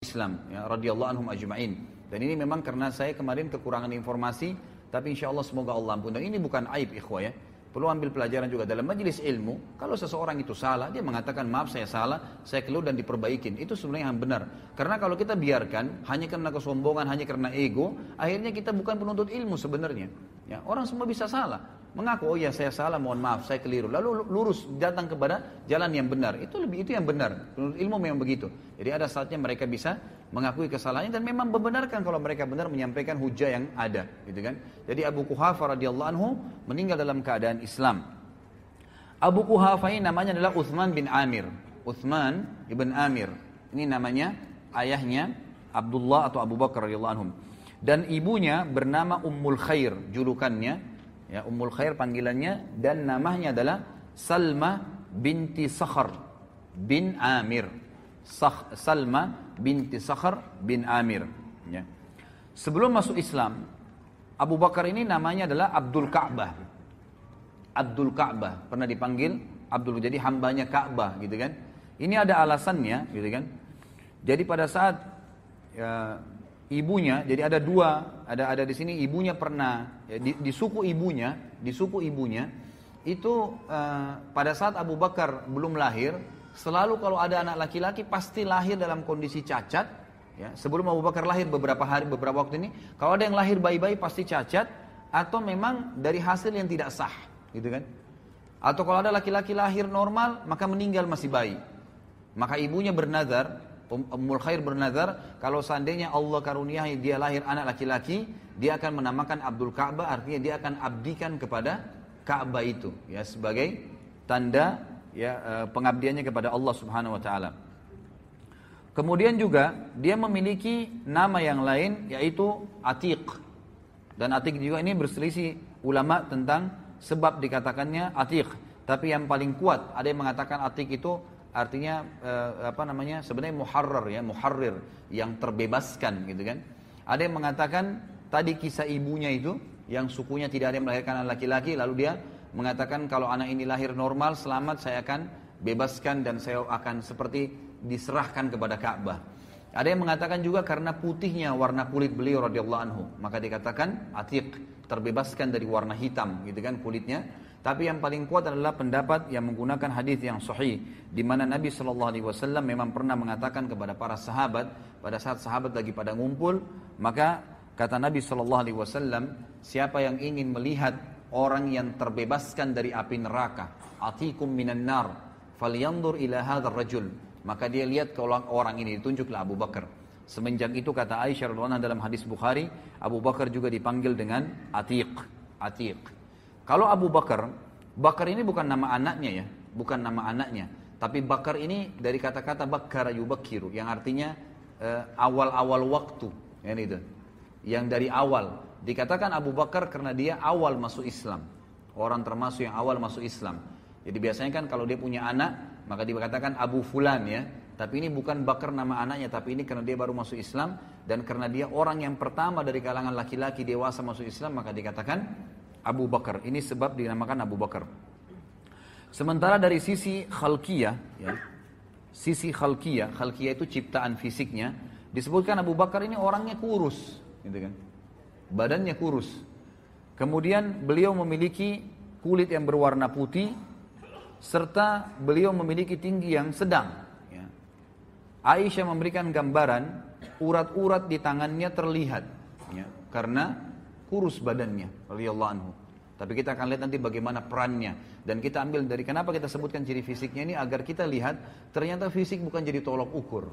Islam, ya, radhiyallahu anhum ajma'in. Dan ini memang karena saya kemarin kekurangan informasi, tapi insya Allah semoga Allah ampun. Dan ini bukan aib, ikhwah, ya. Perlu ambil pelajaran juga dalam majelis ilmu. Kalau seseorang itu salah, dia mengatakan maaf saya salah, saya keliru dan diperbaikin. Itu sebenarnya yang benar. Karena kalau kita biarkan hanya karena kesombongan, hanya karena ego, akhirnya kita bukan penuntut ilmu sebenarnya. Ya, orang semua bisa salah, mengaku oh ya saya salah, mohon maaf saya keliru, lalu lurus datang kepada jalan yang benar. Itu yang benar. Penuntut ilmu memang begitu. Jadi ada saatnya mereka bisa mengakui kesalahannya dan memang membenarkan kalau mereka benar menyampaikan hujah yang ada, gitu kan. Jadi Abu Kuhafah radhiyallahu anhu meninggal dalam keadaan Islam. Abu Kuhafah ini namanya adalah Utsman bin Amir. Utsman ibn Amir. Ini namanya ayahnya Abdullah atau Abu Bakar radhiyallahu anhum. Dan ibunya bernama Ummul Khair, julukannya, ya, Ummul Khair panggilannya, dan namanya adalah Salma binti Sakhar bin Amir. Salma binti Sakhar bin Amir, ya. Sebelum masuk Islam, Abu Bakar ini namanya adalah Abdul Ka'bah. Abdul Ka'bah, pernah dipanggil Abdul, jadi hambanya Ka'bah, gitu kan. Ini ada alasannya, gitu kan. Jadi pada saat ibunya, jadi ada dua, ada di sini ibunya pernah, ya, di suku ibunya itu pada saat Abu Bakar belum lahir, selalu kalau ada anak laki-laki pasti lahir dalam kondisi cacat, ya. Sebelum Abu Bakar lahir beberapa waktu ini, kalau ada yang lahir bayi-bayi pasti cacat atau memang dari hasil yang tidak sah, gitu kan. Atau kalau ada laki-laki lahir normal maka meninggal masih bayi. Maka ibunya bernazar, Ummul Khair bernazar, kalau seandainya Allah karuniai dia lahir anak laki-laki, dia akan menamakan Abdul Ka'bah, artinya dia akan abdikan kepada Ka'bah itu, ya, sebagai tanda, ya, pengabdiannya kepada Allah Subhanahu wa taala. Kemudian juga dia memiliki nama yang lain yaitu Atiq. Dan Atiq juga ini berselisih ulama tentang sebab dikatakannya Atiq. Tapi yang paling kuat, ada yang mengatakan atik itu artinya sebenarnya muharrar ya, muharrir, yang terbebaskan gitu kan. Ada yang mengatakan tadi kisah ibunya itu yang sukunya tidak ada yang melahirkan anak laki-laki, lalu dia mengatakan kalau anak ini lahir normal selamat, saya akan bebaskan dan saya akan seperti diserahkan kepada Ka'bah. Ada yang mengatakan juga karena putihnya warna kulit beliau radhiyallahu anhu, maka dikatakan atiq, terbebaskan dari warna hitam gitu kan kulitnya. Tapi yang paling kuat adalah pendapat yang menggunakan hadis yang sahih, di mana Nabi SAW memang pernah mengatakan kepada para sahabat pada saat sahabat lagi pada ngumpul, maka kata Nabi SAW, siapa yang ingin melihat orang yang terbebaskan dari api neraka, atikum minan nar, falyanzur ila hadzal rajul, maka dia lihat ke orang ini, ditunjuklah Abu Bakar. Semenjak itu kata Aisyah radhiyallahu anha dalam hadis Bukhari, Abu Bakar juga dipanggil dengan Atiq, Atiq. Kalau Abu Bakar, Bakar ini bukan nama anaknya ya, bukan nama anaknya, tapi Bakar ini dari kata-kata bakkara yubakkiru, yang artinya awal-awal waktu, ya itu. Yang dari awal dikatakan Abu Bakar karena dia awal masuk Islam, orang termasuk yang awal masuk Islam. Jadi biasanya kan kalau dia punya anak maka dikatakan Abu Fulan ya, tapi ini bukan Bakar nama anaknya, tapi ini karena dia baru masuk Islam dan karena dia orang yang pertama dari kalangan laki-laki dewasa masuk Islam, maka dikatakan Abu Bakar. Ini sebab dinamakan Abu Bakar. Sementara dari sisi khalqiyah ya, sisi khalqiyah itu ciptaan fisiknya, disebutkan Abu Bakar ini orangnya kurus gitu kan, badannya kurus. Kemudian beliau memiliki kulit yang berwarna putih, serta beliau memiliki tinggi yang sedang ya. Aisyah memberikan gambaran urat-urat di tangannya terlihat ya, karena kurus badannya radhiyallahu anhu. Tapi kita akan lihat nanti bagaimana perannya, dan kita ambil dari kenapa kita sebutkan ciri fisiknya ini, agar kita lihat ternyata fisik bukan jadi tolok ukur.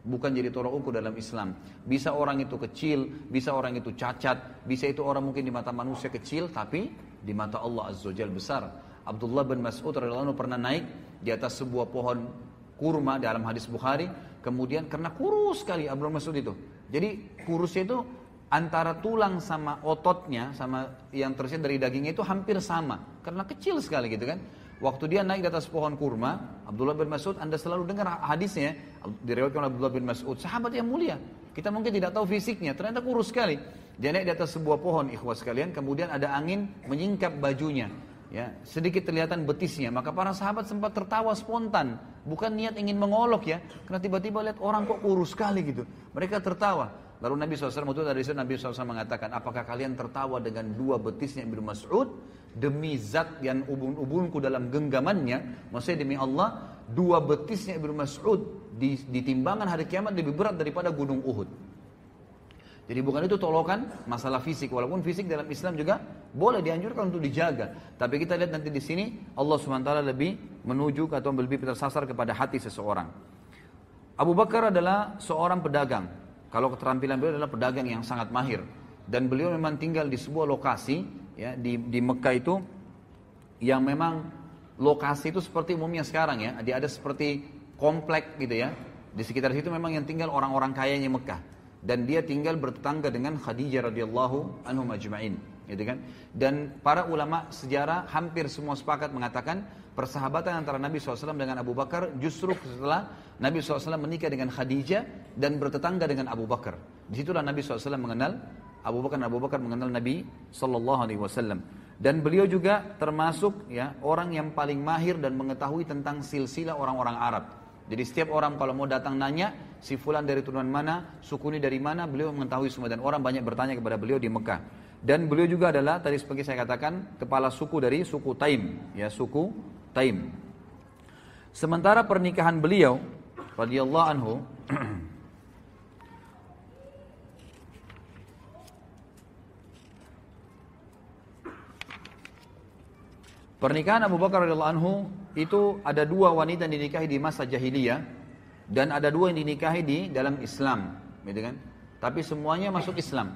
Bukan jadi tolok ukur dalam Islam. Bisa orang itu kecil, bisa orang itu cacat, bisa itu orang mungkin di mata manusia kecil, tapi di mata Allah Azza wa Jalla besar. Abdullah bin Mas'ud radhiyallahu anhu pernah naik di atas sebuah pohon kurma dalam hadis Bukhari, kemudian karena kurus sekali Abdullah bin Mas'ud itu. Jadi kurusnya itu antara tulang sama ototnya, sama yang tersirat dari dagingnya itu hampir sama, karena kecil sekali gitu kan. Waktu dia naik di atas pohon kurma, Abdullah bin Mas'ud, Anda selalu dengar hadisnya, diriwayatkan oleh Abdullah bin Mas'ud, sahabat yang mulia. Kita mungkin tidak tahu fisiknya, ternyata kurus sekali. Dia naik di atas sebuah pohon, ikhwah sekalian, kemudian ada angin menyingkap bajunya. Ya, sedikit kelihatan betisnya, maka para sahabat sempat tertawa spontan, bukan niat ingin mengolok ya, karena tiba-tiba lihat orang kok kurus sekali gitu. Mereka tertawa. Lalu Nabi SAW itu dari situ Nabi SAW mengatakan, apakah kalian tertawa dengan dua betisnya Ibnu Mas'ud? Demi zat yang ubun-ubunku dalam genggamannya, maksudnya demi Allah, dua betisnya Ibnu Mas'ud di timbangan hari kiamat lebih berat daripada gunung Uhud. Jadi bukan itu tolokan masalah fisik, walaupun fisik dalam Islam juga boleh dianjurkan untuk dijaga. Tapi kita lihat nanti di sini Allah SWT lebih menuju atau lebih tersasar kepada hati seseorang. Abu Bakar adalah seorang pedagang. Kalau keterampilan beliau adalah pedagang yang sangat mahir, dan beliau memang tinggal di sebuah lokasi ya di Mekah itu yang memang lokasi itu seperti umumnya sekarang ya, dia ada seperti komplek gitu ya. Di sekitar situ memang yang tinggal orang-orang kayanya Mekah, dan dia tinggal bertetangga dengan Khadijah radhiyallahu anhum ajma'in gitu kan. Dan para ulama sejarah hampir semua sepakat mengatakan persahabatan antara Nabi SAW dengan Abu Bakar justru setelah Nabi SAW menikah dengan Khadijah dan bertetangga dengan Abu Bakar. Disitulah Nabi SAW mengenal Abu Bakar, dan Abu Bakar mengenal Nabi SAW. Dan beliau juga termasuk ya orang yang paling mahir dan mengetahui tentang silsilah orang-orang Arab. Jadi setiap orang kalau mau datang nanya, si fulan dari turunan mana, suku ini dari mana, beliau mengetahui semua, dan orang banyak bertanya kepada beliau di Mekah. Dan beliau juga adalah tadi seperti saya katakan kepala suku dari suku Taim, ya suku Taim. Sementara pernikahan beliau radhiyallahu anhu pernikahan Abu Bakar radhiyallahu anhu itu ada dua wanita yang dinikahi di masa jahiliyah dan ada dua yang dinikahi di dalam Islam, gitu kan? Tapi semuanya masuk Islam,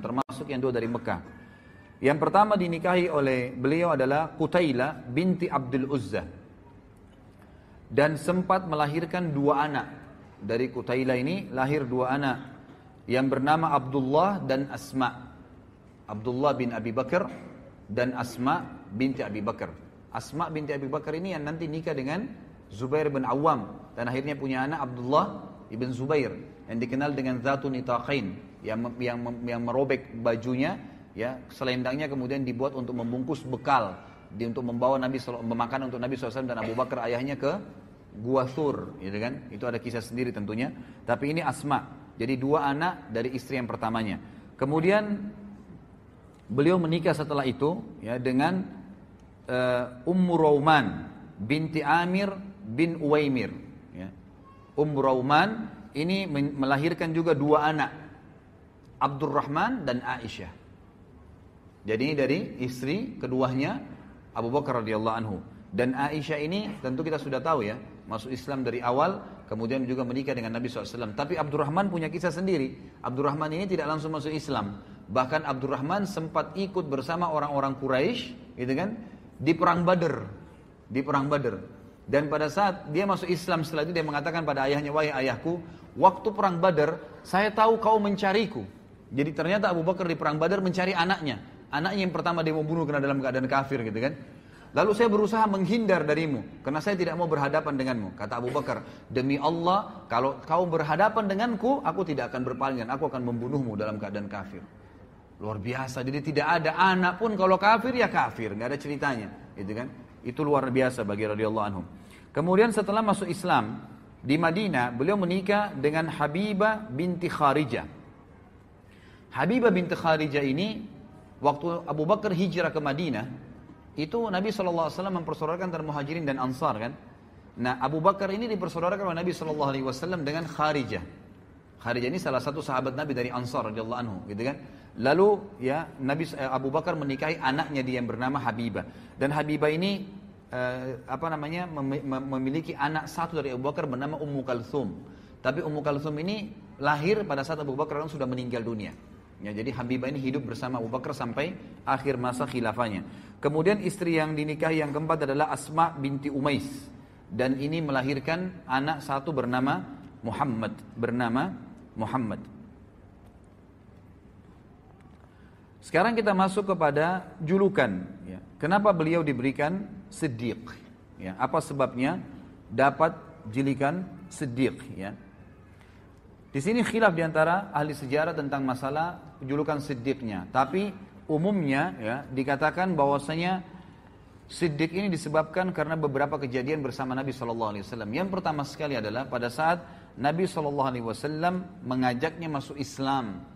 termasuk yang dua dari Mekah. Yang pertama dinikahi oleh beliau adalah Qutailah binti Abdul Uzza, dan sempat melahirkan dua anak. Dari Qutailah ini lahir dua anak yang bernama Abdullah dan Asma. Abdullah bin Abi Bakar dan Asma binti Abi Bakar. Asma binti Abi Bakar ini yang nanti nikah dengan Zubair bin Awam dan akhirnya punya anak Abdullah ibn Zubair yang dikenal dengan Zatun Nitaqain, yang merobek bajunya, ya, selendangnya kemudian dibuat untuk membungkus bekal, untuk membawa memakan untuk Nabi SAW dan Abu Bakar ayahnya ke Gua Thur, gitu kan? Itu ada kisah sendiri tentunya. Tapi ini Asma. Jadi 2 anak dari istri yang pertamanya. Kemudian beliau menikah setelah itu, ya, dengan Ummu Rauman binti Amir bin Uwaimir. Ya. Ummu Rauman ini melahirkan juga 2 anak, Abdurrahman dan Aisyah. Jadi ini dari istri keduanya Abu Bakar radhiyallahu anhu. Dan Aisyah ini tentu kita sudah tahu, ya, masuk Islam dari awal, kemudian juga menikah dengan Nabi SAW. Tapi Abdurrahman punya kisah sendiri. Abdurrahman ini tidak langsung masuk Islam. Bahkan Abdurrahman sempat ikut bersama orang-orang Quraisy, gitu kan, di perang Badar. Di perang Badar. Dan pada saat dia masuk Islam setelah itu dia mengatakan pada ayahnya, wahai ayahku, waktu perang Badar saya tahu kau mencariku. Jadi ternyata Abu Bakar di perang Badar mencari anaknya. Anaknya yang pertama dia mau bunuh karena dalam keadaan kafir, gitu kan. Lalu saya berusaha menghindar darimu karena saya tidak mau berhadapan denganmu. Kata Abu Bakar, demi Allah, kalau kau berhadapan denganku, aku tidak akan berpaling dan aku akan membunuhmu dalam keadaan kafir. Luar biasa. Jadi tidak ada anak pun kalau kafir ya kafir, nggak ada ceritanya, gitu kan. Itu luar biasa bagi radhiyallahu anhum. Kemudian setelah masuk Islam di Madinah, beliau menikah dengan Habibah binti Kharijah. Habibah binti Kharijah ini waktu Abu Bakar hijrah ke Madinah, itu Nabi SAW mempersaudarakan antara Muhajirin dan Ansar, kan. Nah, Abu Bakar ini dipersaudarakan oleh Nabi SAW dengan Kharijah. Kharijah ini salah satu sahabat Nabi dari Ansar radhiyallahu anhu, gitu kan. Lalu ya Abu Bakar menikahi anaknya dia yang bernama Habibah. Dan Habibah ini memiliki anak satu dari Abu Bakar bernama Ummu Kalthum. Tapi Ummu Kalthum ini lahir pada saat Abu Bakar sudah meninggal dunia. Ya, jadi Habibah ini hidup bersama Abu Bakar sampai akhir masa khilafahnya. Kemudian istri yang dinikahi yang keempat adalah Asma binti Umais. Dan ini melahirkan anak satu bernama Muhammad. Sekarang kita masuk kepada julukan. Ya. Kenapa beliau diberikan Siddiq? Ya, apa sebabnya dapat julukan Siddiq? Ya. Di sini khilaf diantara ahli sejarah tentang masalah julukan Siddiqnya. Tapi umumnya ya dikatakan bahwasanya Siddiq ini disebabkan karena beberapa kejadian bersama Nabi SAW. Yang pertama sekali adalah pada saat Nabi SAW mengajaknya masuk Islam.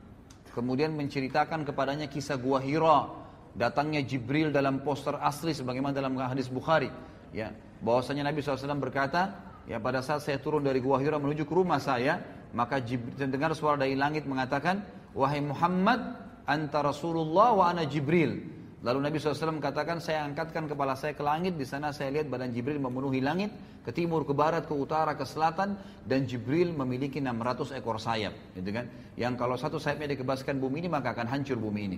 Kemudian menceritakan kepadanya kisah Gua Hira, datangnya Jibril dalam poster asli sebagaimana dalam hadis Bukhari, ya, bahwasanya Nabi SAW berkata, ya, pada saat saya turun dari Gua Hira menuju ke rumah saya, maka Jibril dengar suara dari langit mengatakan, wahai Muhammad, anta Rasulullah wa ana Jibril. Lalu Nabi SAW katakan, saya angkatkan kepala saya ke langit, di sana saya lihat badan Jibril memenuhi langit, ke timur, ke barat, ke utara, ke selatan, dan Jibril memiliki 600 ekor sayap, gitu kan? Yang kalau satu sayapnya dikebaskan bumi ini, maka akan hancur bumi ini.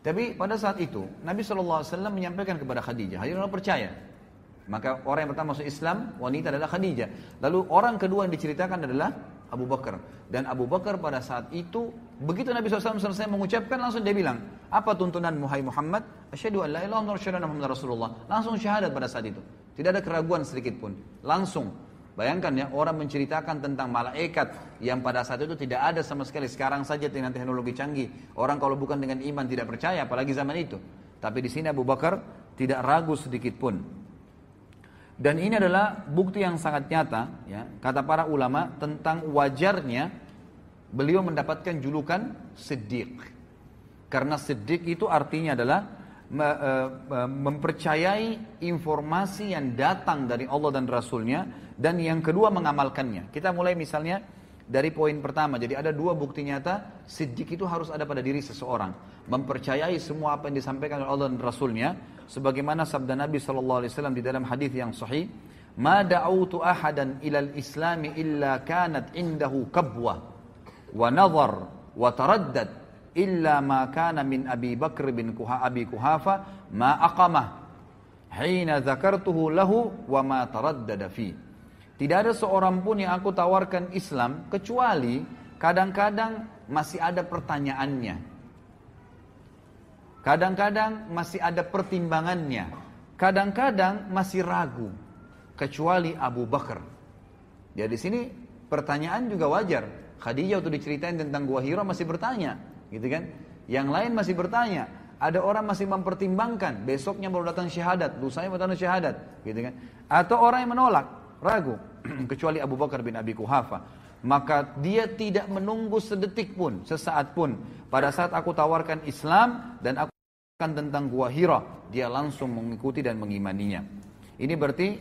Tapi pada saat itu, Nabi SAW menyampaikan kepada Khadijah, Khadijah percaya. Maka orang yang pertama masuk Islam, wanita adalah Khadijah. Lalu orang kedua yang diceritakan adalah Abu Bakar. Dan Abu Bakar pada saat itu, begitu Nabi SAW selesai mengucapkan, langsung dia bilang, apa tuntunan Muhammad Muhammad? Asyhadu an la ilaha illallah wa asyhadu anna Muhammadar Rasulullah. Langsung syahadat pada saat itu. Tidak ada keraguan sedikit pun. Langsung. Bayangkan ya, orang menceritakan tentang malaikat yang pada saat itu tidak ada sama sekali. Sekarang saja dengan teknologi canggih, orang kalau bukan dengan iman tidak percaya, apalagi zaman itu. Tapi di sini Abu Bakar tidak ragu sedikit pun. Dan ini adalah bukti yang sangat nyata, ya, kata para ulama tentang wajarnya beliau mendapatkan julukan Siddiq. Karena Siddiq itu artinya adalah mempercayai informasi yang datang dari Allah dan Rasulnya, dan yang kedua mengamalkannya. Kita mulai misalnya dari poin pertama. Jadi ada dua bukti nyata Siddiq itu harus ada pada diri seseorang. Mempercayai semua apa yang disampaikan oleh Allah dan Rasulnya. Sebagaimana sabda Nabi SAW di dalam hadis yang sahih, "Ma da'utu ahadan ilal islami illa kanat indahu kabwah wa nazar wa taraddad illa ma kana min Abi Bakr bin Abi Kuhafa ma aqamah hina zakartuhu lahu wa ma taraddada fi." Tidak ada seorang pun yang aku tawarkan Islam kecuali kadang-kadang masih ada pertanyaannya. Kadang-kadang masih ada pertimbangannya. kadang-kadang masih ragu, kecuali Abu Bakar. Ya di sini pertanyaan juga wajar. Khadijah waktu diceritain tentang Gua Hira masih bertanya, gitu kan? Yang lain masih bertanya. Ada orang masih mempertimbangkan, besoknya baru datang syahadat, lusanya baru datang syahadat, gitu kan? Atau orang yang menolak, ragu, kecuali Abu Bakar bin Abi Quhafa. Maka dia tidak menunggu sedetik pun, sesaat pun. Pada saat aku tawarkan Islam dan aku tentang Gua Hira, dia langsung mengikuti dan mengimaninya. Ini berarti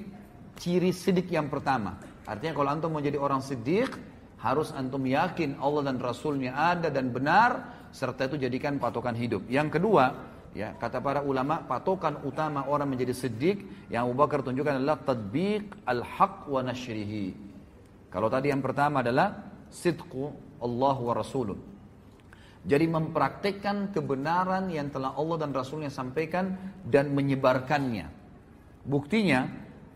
ciri siddiq yang pertama. Artinya kalau antum mau jadi orang siddiq, harus antum yakin Allah dan Rasulnya ada dan benar, serta itu jadikan patokan hidup. Yang kedua, ya kata para ulama, patokan utama orang menjadi siddiq yang Abu Bakar tunjukkan adalah tadbiq al-haq wa nashrihi. Kalau tadi yang pertama adalah sidqu Allah wa Rasuluh. Jadi mempraktikkan kebenaran yang telah Allah dan Rasulnya sampaikan dan menyebarkannya. Buktinya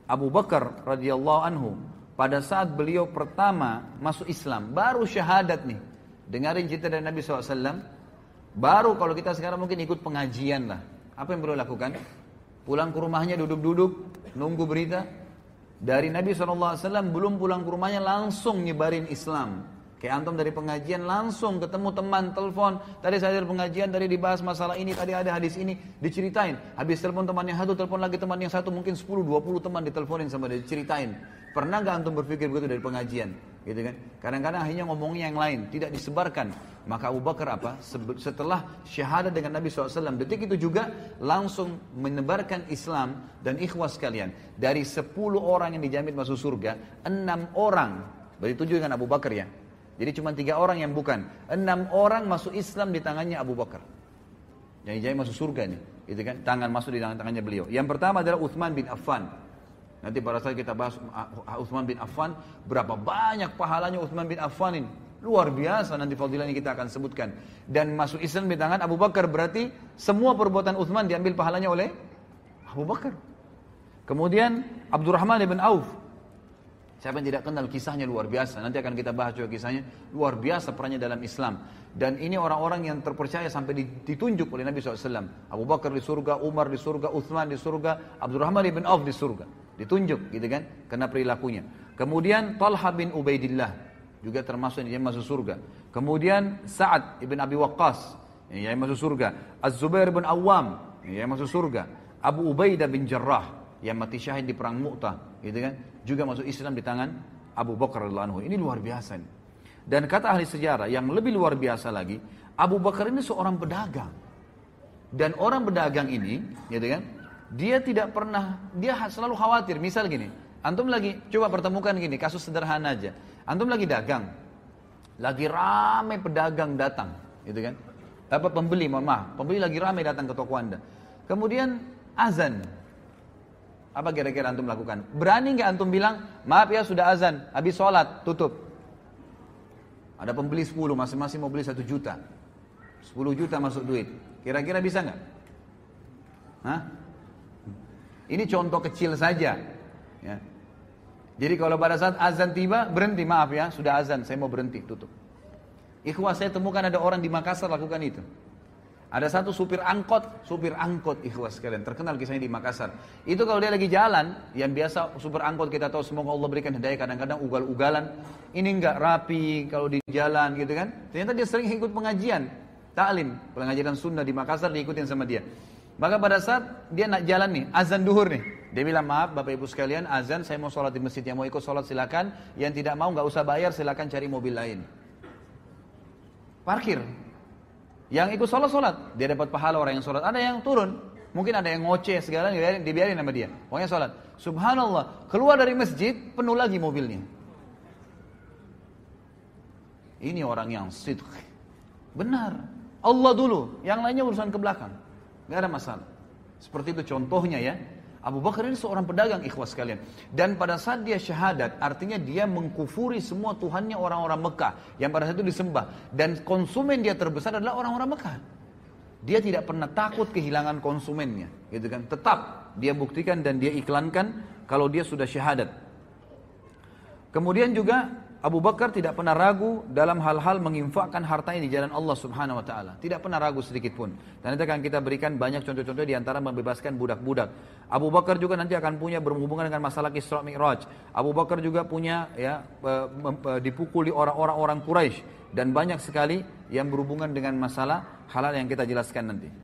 Abu Bakar radhiyallahu anhu pada saat beliau pertama masuk Islam, baru syahadat nih. Dengarin cerita dari Nabi SAW. Baru kalau kita sekarang mungkin ikut pengajian lah. Apa yang beliau lakukan? Pulang ke rumahnya duduk-duduk, nunggu berita. Dari Nabi SAW belum pulang ke rumahnya langsung nyebarin Islam. Kayak antum dari pengajian langsung ketemu teman, telepon. Tadi saya dari pengajian, tadi dibahas masalah ini, tadi ada hadis ini, diceritain. Habis telepon teman yang satu, telepon lagi teman yang satu, mungkin 10-20 teman diteleponin sama dia, diceritain. Pernah gak antum berpikir begitu dari pengajian? Gitu kan? Kadang-kadang akhirnya ngomongnya yang lain, tidak disebarkan. Maka Abu Bakar apa? Setelah syahadat dengan Nabi SAW, detik itu juga langsung menebarkan Islam. Dan ikhwas sekalian, dari 10 orang yang dijamin masuk surga, 6 orang, berarti 7 dengan Abu Bakar ya. Jadi cuma 3 orang yang bukan. 6 orang masuk Islam di tangannya Abu Bakar. Yang dijamin masuk surga nih, gitu kan? Tangan masuk di tangannya beliau. Yang pertama adalah Utsman bin Affan. Nanti pada saat kita bahas Utsman bin Affan, berapa banyak pahalanya Utsman bin Affan ini. Luar biasa, nanti fadilahnya kita akan sebutkan. Dan masuk Islam di tangan Abu Bakar, berarti semua perbuatan Utsman diambil pahalanya oleh Abu Bakar. Kemudian Abdurrahman bin Auf. Siapa yang tidak kenal kisahnya luar biasa. Nanti akan kita bahas juga kisahnya. Luar biasa perannya dalam Islam. Dan ini orang-orang yang terpercaya sampai ditunjuk oleh Nabi SAW. Abu Bakar di surga, Umar di surga, Utsman di surga, Abdurrahman bin Auf di surga. Ditunjuk gitu kan, karena perilakunya. Kemudian Talha bin Ubaidillah juga termasuk yang masuk surga. Kemudian Sa'ad ibn Abi Waqqas yang masuk surga. Az-Zubair bin Awam yang masuk surga. Abu Ubaidah bin Jarrah yang mati syahid di perang Mu'tah, gitu kan, juga masuk Islam di tangan Abu Bakar radhiyallahu anhu. Ini luar biasa nih. Dan kata ahli sejarah yang lebih luar biasa lagi, Abu Bakar ini seorang pedagang. Dan orang pedagang ini, gitu kan, dia tidak pernah, dia selalu khawatir. Misal gini, antum lagi, coba pertemukan gini, kasus sederhana aja. Antum lagi dagang, lagi rame pedagang datang, gitu kan. Dapat pembeli, mohon maaf, pembeli lagi rame datang ke toko anda. Kemudian azan. Apa kira-kira antum lakukan? Berani nggak antum bilang, maaf ya sudah azan, habis sholat, tutup. Ada pembeli 10, masing-masing mau beli 1 juta. 10 juta masuk duit. Kira-kira bisa nggak? Hah? Ini contoh kecil saja. Ya. Jadi kalau pada saat azan tiba, berhenti, maaf ya, sudah azan, saya mau berhenti, tutup. Ikhwah, saya temukan ada orang di Makassar lakukan itu. Ada satu supir angkot ikhwas sekalian, terkenal kisahnya di Makassar. Itu kalau dia lagi jalan, yang biasa supir angkot kita tahu semoga Allah berikan hidayah, kadang-kadang ugal-ugalan, ini enggak rapi kalau di jalan gitu kan. Ternyata dia sering ikut pengajian, taklim, pengajian sunnah di Makassar diikutin sama dia. Maka pada saat dia nak jalan nih, azan duhur nih, dia bilang maaf Bapak Ibu sekalian, azan saya mau sholat di masjid, yang mau ikut sholat silakan, yang tidak mau nggak usah bayar silakan cari mobil lain. Parkir. Yang ikut sholat, dia dapat pahala orang yang sholat. Ada yang turun, mungkin ada yang ngoceh segala, dibiarin sama dia. Pokoknya sholat. Subhanallah, keluar dari masjid, penuh lagi mobilnya. Ini orang yang sidq. Benar. Allah dulu, yang lainnya urusan ke belakang. Gak ada masalah. Seperti itu contohnya ya. Abu Bakar ini seorang pedagang ikhwas sekalian. Dan pada saat dia syahadat, artinya dia mengkufuri semua Tuhannya orang-orang Mekah yang pada saat itu disembah. Dan konsumen dia terbesar adalah orang-orang Mekah. Dia tidak pernah takut kehilangan konsumennya, gitu kan? Tetap dia buktikan dan dia iklankan kalau dia sudah syahadat. Kemudian juga Abu Bakar tidak pernah ragu dalam hal-hal menginfakkan hartanya di jalan Allah Subhanahu wa taala. Tidak pernah ragu sedikit pun. Dan nanti akan kita berikan banyak contoh-contoh di antara membebaskan budak-budak. Abu Bakar juga nanti akan punya berhubungan dengan masalah Isra Mi'raj. Abu Bakar juga punya dipukuli orang-orang Quraisy dan banyak sekali yang berhubungan dengan masalah halal yang kita jelaskan nanti.